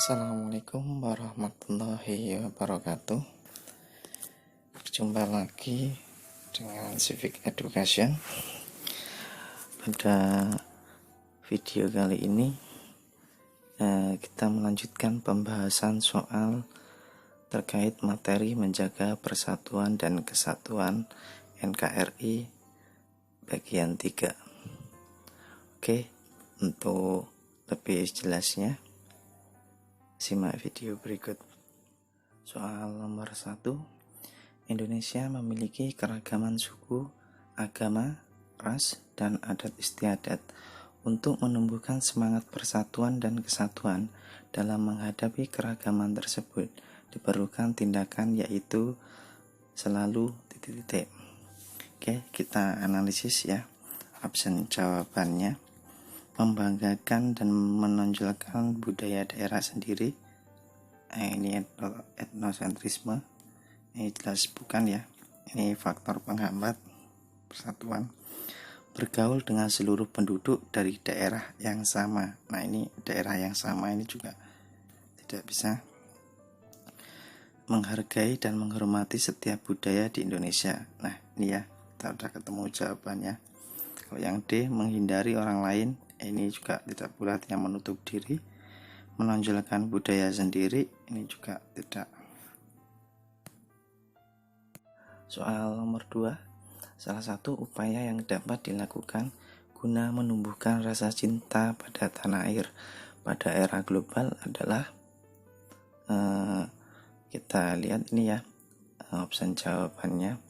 Assalamualaikum warahmatullahi wabarakatuh. Berjumpa lagi dengan Civic Education. Pada video kali ini kita melanjutkan pembahasan soal terkait materi menjaga persatuan dan kesatuan NKRI bagian 3. Oke, untuk lebih jelasnya simak video berikut. Soal nomor 1. Indonesia memiliki keragaman suku, agama, ras, dan adat istiadat. Untuk menumbuhkan semangat persatuan dan kesatuan dalam menghadapi keragaman tersebut, diperlukan tindakan yaitu selalu titik-titik. Oke, kita analisis ya. Option jawabannya: membanggakan dan menonjolkan budaya daerah sendiri. Ini etnosentrisme. Ini jelas bukan ya. Ini faktor penghambat persatuan. Bergaul dengan seluruh penduduk dari daerah yang sama. Nah, ini daerah yang sama ini juga tidak bisa. Menghargai dan menghormati setiap budaya di Indonesia. Nah, ini ya, kita udah ketemu jawabannya. Kalau yang D, menghindari orang lain, ini juga tidak pula yang menutup diri. Menonjolkan budaya sendiri, ini juga tidak. Soal nomor 2. Salah satu upaya yang dapat dilakukan guna menumbuhkan rasa cinta pada tanah air pada era global adalah kita lihat ini ya, opsi jawabannya: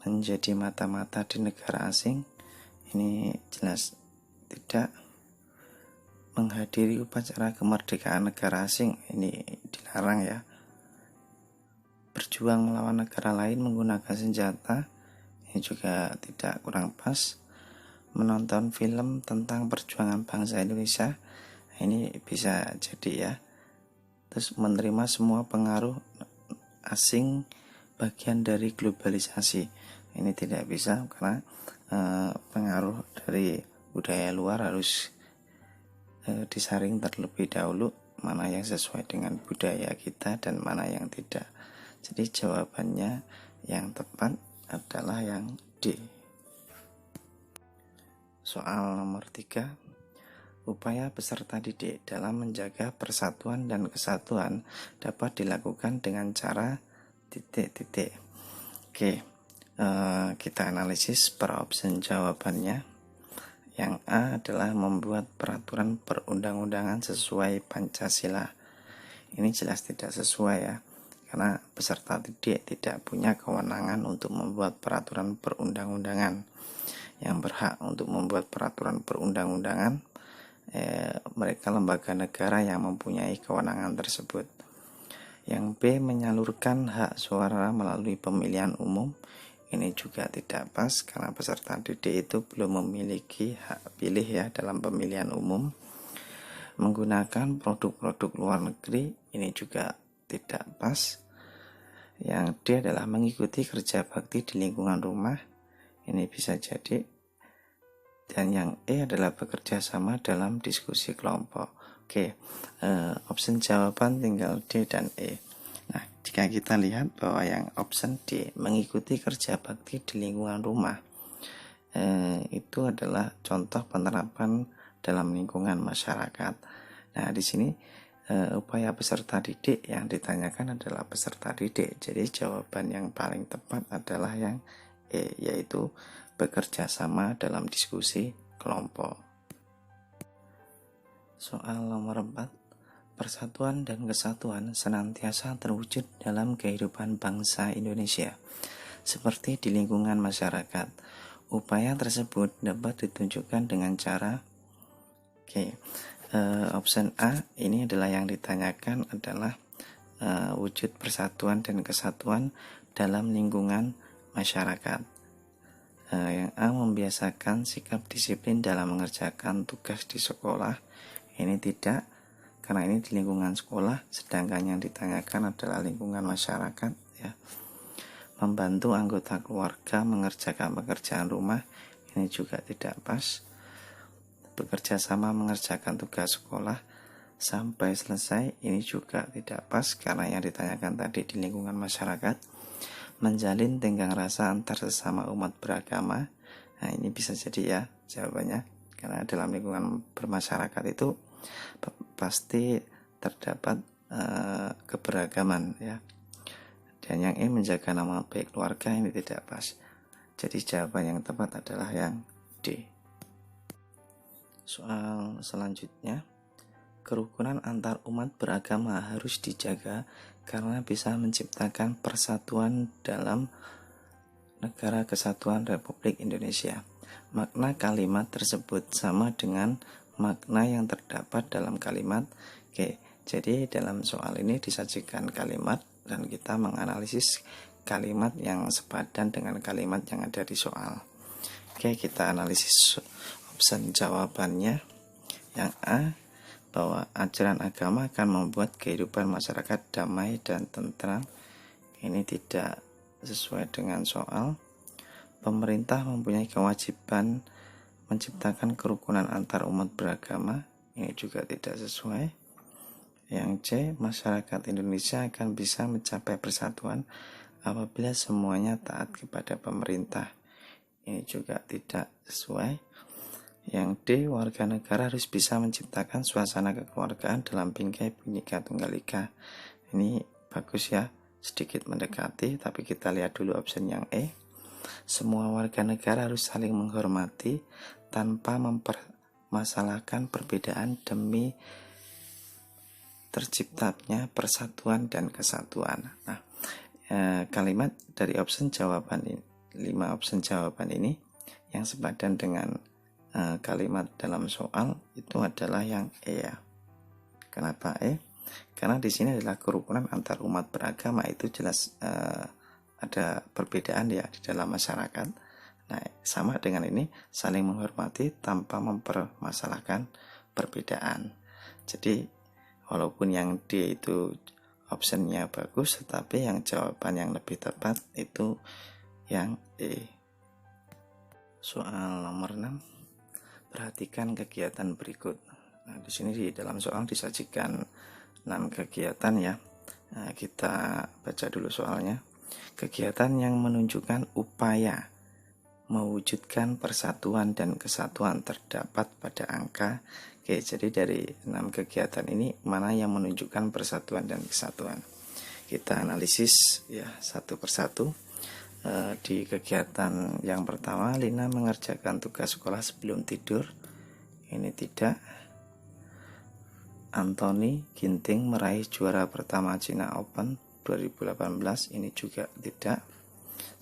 menjadi mata-mata di negara asing. Ini jelas tidak. Menghadiri upacara kemerdekaan negara asing, ini dilarang ya. Berjuang melawan negara lain menggunakan senjata, ini juga tidak, kurang pas. Menonton film tentang perjuangan bangsa Indonesia, ini bisa jadi ya. Terus menerima semua pengaruh asing bagian dari globalisasi, ini tidak bisa karena pengaruh dari budaya luar harus disaring terlebih dahulu, mana yang sesuai dengan budaya kita dan mana yang tidak. Jadi jawabannya yang tepat adalah yang D. Soal nomor 3. Upaya peserta didik dalam menjaga persatuan dan kesatuan dapat dilakukan dengan cara titik-titik. Oke, kita analisis per opsi jawabannya. Yang A adalah membuat peraturan perundang-undangan sesuai Pancasila. Ini jelas tidak sesuai ya, karena peserta didik tidak punya kewenangan untuk membuat peraturan perundang-undangan. Yang berhak untuk membuat peraturan perundang-undangan mereka lembaga negara yang mempunyai kewenangan tersebut. Yang B, menyalurkan hak suara melalui pemilihan umum. Ini juga tidak pas karena peserta didik itu belum memiliki hak pilih ya dalam pemilihan umum. Menggunakan produk-produk luar negeri, ini juga tidak pas. Yang D adalah mengikuti kerja bakti di lingkungan rumah, ini bisa jadi. Dan yang E adalah bekerja sama dalam diskusi kelompok. Oke, opsi jawaban tinggal D dan E. Nah, jika kita lihat bahwa yang opsi D, mengikuti kerja bakti di lingkungan rumah, itu adalah contoh penerapan dalam lingkungan masyarakat. Nah, di sini upaya peserta didik yang ditanyakan adalah peserta didik. Jadi jawaban yang paling tepat adalah yang E, yaitu bekerja sama dalam diskusi kelompok. Soal nomor 4. Persatuan dan kesatuan senantiasa terwujud dalam kehidupan bangsa Indonesia, seperti di lingkungan masyarakat. Upaya tersebut dapat ditunjukkan dengan cara option A, ini adalah yang ditanyakan adalah wujud persatuan dan kesatuan dalam lingkungan masyarakat. Yang A, membiasakan sikap disiplin dalam mengerjakan tugas di sekolah. Ini tidak, karena ini di lingkungan sekolah, sedangkan yang ditanyakan adalah lingkungan masyarakat ya. Membantu anggota keluarga mengerjakan pekerjaan rumah, ini juga tidak pas. Bekerja sama mengerjakan tugas sekolah, sampai selesai, ini juga tidak pas karena yang ditanyakan tadi di lingkungan masyarakat. Menjalin tenggang rasa antar sesama umat beragama. Nah, ini bisa jadi ya jawabannya, karena dalam lingkungan bermasyarakat itu pasti terdapat keberagaman ya. Dan yang menjaga nama baik keluarga, ini tidak pas. Jadi jawaban yang tepat adalah yang D. Soal selanjutnya, kerukunan antar umat beragama harus dijaga karena bisa menciptakan persatuan dalam Negara Kesatuan Republik Indonesia. Makna kalimat tersebut sama dengan makna yang terdapat dalam kalimat. Oke, jadi dalam soal ini disajikan kalimat dan kita menganalisis kalimat yang sepadan dengan kalimat yang ada di soal. Oke, kita analisis opsi jawabannya. Yang A, bahwa ajaran agama akan membuat kehidupan masyarakat damai dan tentram. Ini tidak sesuai dengan soal. Pemerintah mempunyai kewajiban menciptakan kerukunan antar umat beragama. Ini juga tidak sesuai. Yang C, masyarakat Indonesia akan bisa mencapai persatuan apabila semuanya taat kepada pemerintah. Ini juga tidak sesuai. Yang D, warga negara harus bisa menciptakan suasana kekeluargaan dalam bingkai Bhinneka Tunggal Ika. Ini bagus ya, sedikit mendekati, tapi kita lihat dulu opsi yang E. Semua warga negara harus saling menghormati tanpa mempermasalahkan perbedaan demi terciptanya persatuan dan kesatuan. Nah, kalimat dari opsi jawaban ini, 5 opsi jawaban ini yang sepadan dengan kalimat dalam soal itu adalah yang E ya. Kenapa E? Karena di sini adalah kerukunan antar umat beragama, itu jelas ada perbedaan ya di dalam masyarakat. Nah, sama dengan ini, saling menghormati tanpa mempermasalahkan perbedaan. Jadi walaupun yang D itu opsinya bagus, tetapi yang jawaban yang lebih tepat itu yang E. Soal nomor 6, perhatikan kegiatan berikut. Nah, di sini di dalam soal disajikan 6 kegiatan ya. Nah, kita baca dulu soalnya. Kegiatan yang menunjukkan upaya mewujudkan persatuan dan kesatuan terdapat pada angka. Oke, jadi dari 6 kegiatan ini mana yang menunjukkan persatuan dan kesatuan? Kita analisis ya satu persatu. Di kegiatan yang pertama, Lina mengerjakan tugas sekolah sebelum tidur. Ini tidak. Anthony Ginting meraih juara pertama China Open 2018. Ini juga tidak.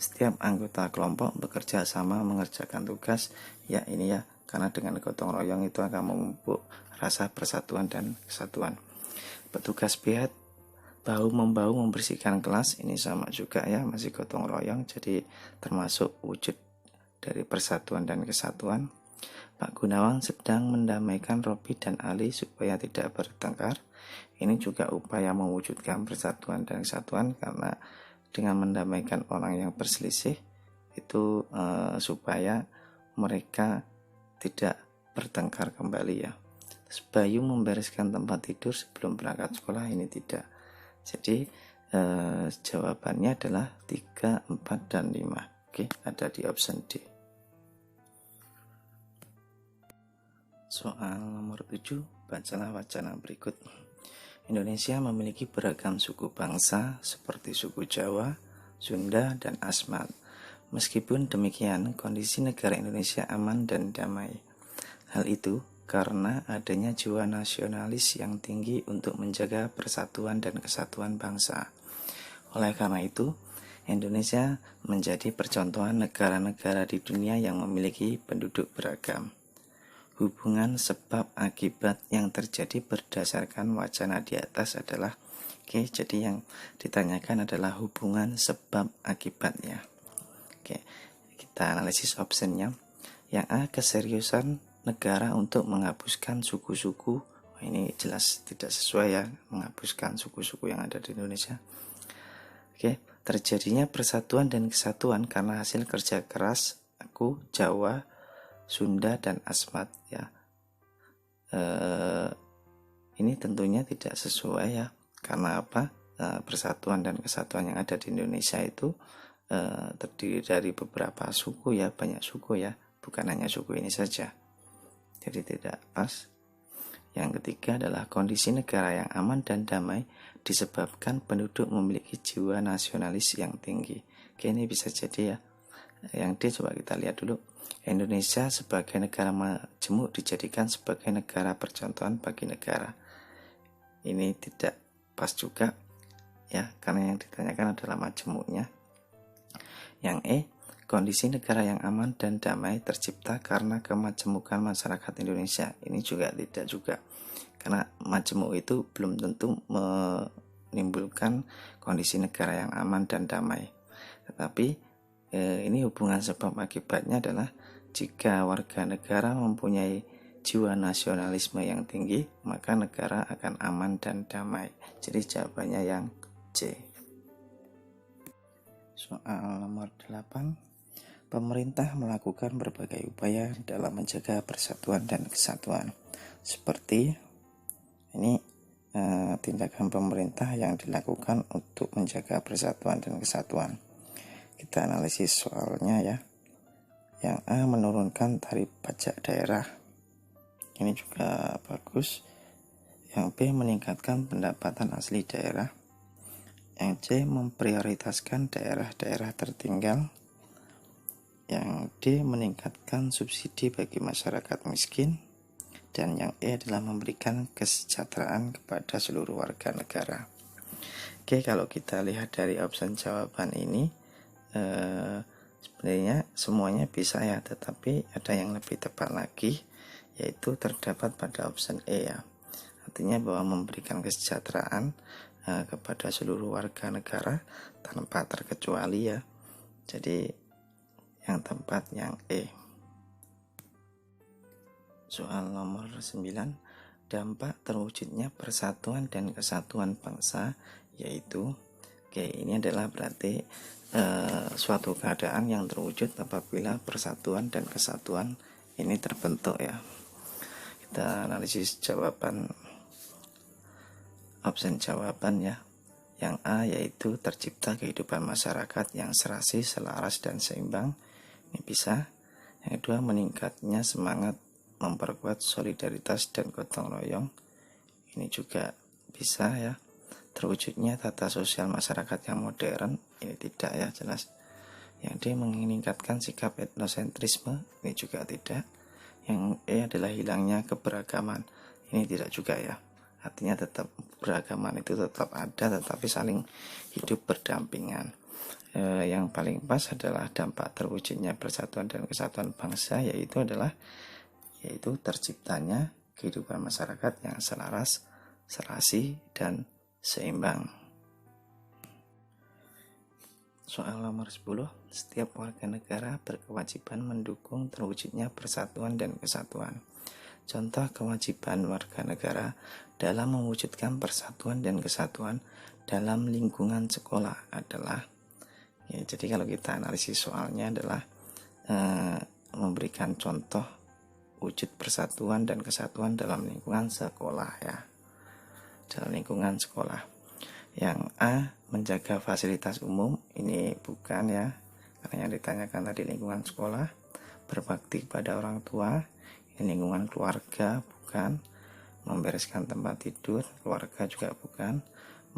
Setiap anggota kelompok bekerja sama mengerjakan tugas. Ya, ini ya, karena dengan gotong royong itu akan memupuk rasa persatuan dan kesatuan. Petugas PH bahu-membahu membersihkan kelas, ini sama juga ya, masih gotong royong, jadi termasuk wujud dari persatuan dan kesatuan. Pak Gunawan sedang mendamaikan Robi dan Ali supaya tidak bertengkar. Ini juga upaya mewujudkan persatuan dan kesatuan, karena dengan mendamaikan orang yang berselisih itu supaya mereka tidak bertengkar kembali ya. Bayu membereskan tempat tidur sebelum berangkat sekolah, ini tidak. Jadi jawabannya adalah 3, 4, dan 5. Oke, ada di opsi D. Soal nomor 7, bacalah wacana berikut. Indonesia memiliki beragam suku bangsa seperti suku Jawa, Sunda, dan Asmat. Meskipun demikian, kondisi negara Indonesia aman dan damai. Hal itu karena adanya jiwa nasionalis yang tinggi untuk menjaga persatuan dan kesatuan bangsa. Oleh karena itu, Indonesia menjadi percontohan negara-negara di dunia yang memiliki penduduk beragam. Hubungan sebab akibat yang terjadi berdasarkan wacana di atas adalah jadi yang ditanyakan adalah hubungan sebab akibatnya. Kita analisis opsinya. Yang A, keseriusan negara untuk menghapuskan suku-suku. Ini jelas tidak sesuai ya, menghapuskan suku-suku yang ada di Indonesia. Terjadinya persatuan dan kesatuan karena hasil kerja keras aku, Jawa, Sunda, dan Asmat ya. ini tentunya tidak sesuai ya. Karena apa? Persatuan dan kesatuan yang ada di Indonesia itu terdiri dari beberapa suku ya, banyak suku ya, bukan hanya suku ini saja. Jadi tidak pas. Yang ketiga adalah kondisi negara yang aman dan damai disebabkan penduduk memiliki jiwa nasionalis yang tinggi. Oke, ini bisa jadi ya. Yang D coba kita lihat dulu. Indonesia sebagai negara majemuk dijadikan sebagai negara percontohan bagi negara. Ini tidak pas juga ya, karena yang ditanyakan adalah majemuknya. Yang E, kondisi negara yang aman dan damai tercipta karena kemajemukan masyarakat Indonesia. Ini juga tidak juga, karena majemuk itu belum tentu menimbulkan kondisi negara yang aman dan damai. Tetapi ini hubungan sebab akibatnya adalah jika warga negara mempunyai jiwa nasionalisme yang tinggi, maka negara akan aman dan damai. Jadi jawabannya yang C. Soal nomor 8. Pemerintah melakukan berbagai upaya dalam menjaga persatuan dan kesatuan. Seperti ini tindakan pemerintah yang dilakukan untuk menjaga persatuan dan kesatuan. Kita analisis soalnya ya. Yang A, menurunkan tarif pajak daerah. Ini juga bagus. Yang B, meningkatkan pendapatan asli daerah. Yang C, memprioritaskan daerah-daerah tertinggal. Yang D, meningkatkan subsidi bagi masyarakat miskin. Dan yang E adalah memberikan kesejahteraan kepada seluruh warga negara. Oke, kalau kita lihat dari opsi jawaban ini, sebenarnya semuanya bisa ya, tetapi ada yang lebih tepat lagi, yaitu terdapat pada opsi E ya. Artinya bahwa memberikan kesejahteraan kepada seluruh warga negara tanpa terkecuali ya. Jadi yang tepat yang E. Soal nomor 9, dampak terwujudnya persatuan dan kesatuan bangsa, yaitu ini adalah berarti suatu keadaan yang terwujud apabila persatuan dan kesatuan ini terbentuk ya. Kita analisis jawaban, opsi jawaban ya. Yang A yaitu tercipta kehidupan masyarakat yang serasi, selaras, dan seimbang. Ini bisa. Yang kedua, meningkatnya semangat memperkuat solidaritas dan gotong royong. Ini juga bisa ya. Terwujudnya tata sosial masyarakat yang modern. Ini tidak ya, jelas. Yang D, meningkatkan sikap etnosentrisme. Ini juga tidak. Yang E adalah hilangnya keberagaman. Ini tidak juga ya. Artinya tetap beragaman itu tetap ada, tetapi saling hidup berdampingan. Yang paling pas adalah dampak terwujudnya persatuan dan kesatuan bangsa, yaitu terciptanya kehidupan masyarakat yang selaras, serasi, dan seimbang. Soal nomor 10, setiap warga negara berkewajiban mendukung terwujudnya persatuan dan kesatuan. Contoh kewajiban warga negara dalam mewujudkan persatuan dan kesatuan dalam lingkungan sekolah adalah ya, jadi kalau kita analisis soalnya adalah memberikan contoh wujud persatuan dan kesatuan dalam lingkungan sekolah ya, dalam lingkungan sekolah. Yang A, menjaga fasilitas umum. Ini bukan ya, karena yang ditanyakan tadi lingkungan sekolah. Berbakti pada orang tua, ini lingkungan keluarga, bukan. Membereskan tempat tidur, keluarga juga bukan.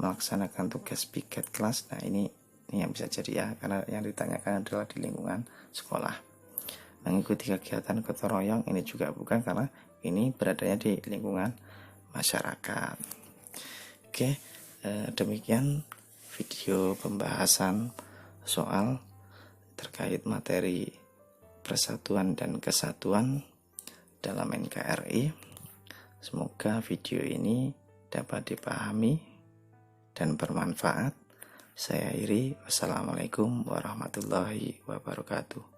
Melaksanakan tugas piket kelas, nah ini yang bisa jadi ya, karena yang ditanyakan adalah di lingkungan sekolah. Mengikuti kegiatan gotong royong, ini juga bukan, karena ini beradanya di lingkungan masyarakat. Oke, demikian video pembahasan soal terkait materi persatuan dan kesatuan dalam NKRI. Semoga video ini dapat dipahami dan bermanfaat. Saya akhiri. Wassalamualaikum warahmatullahi wabarakatuh.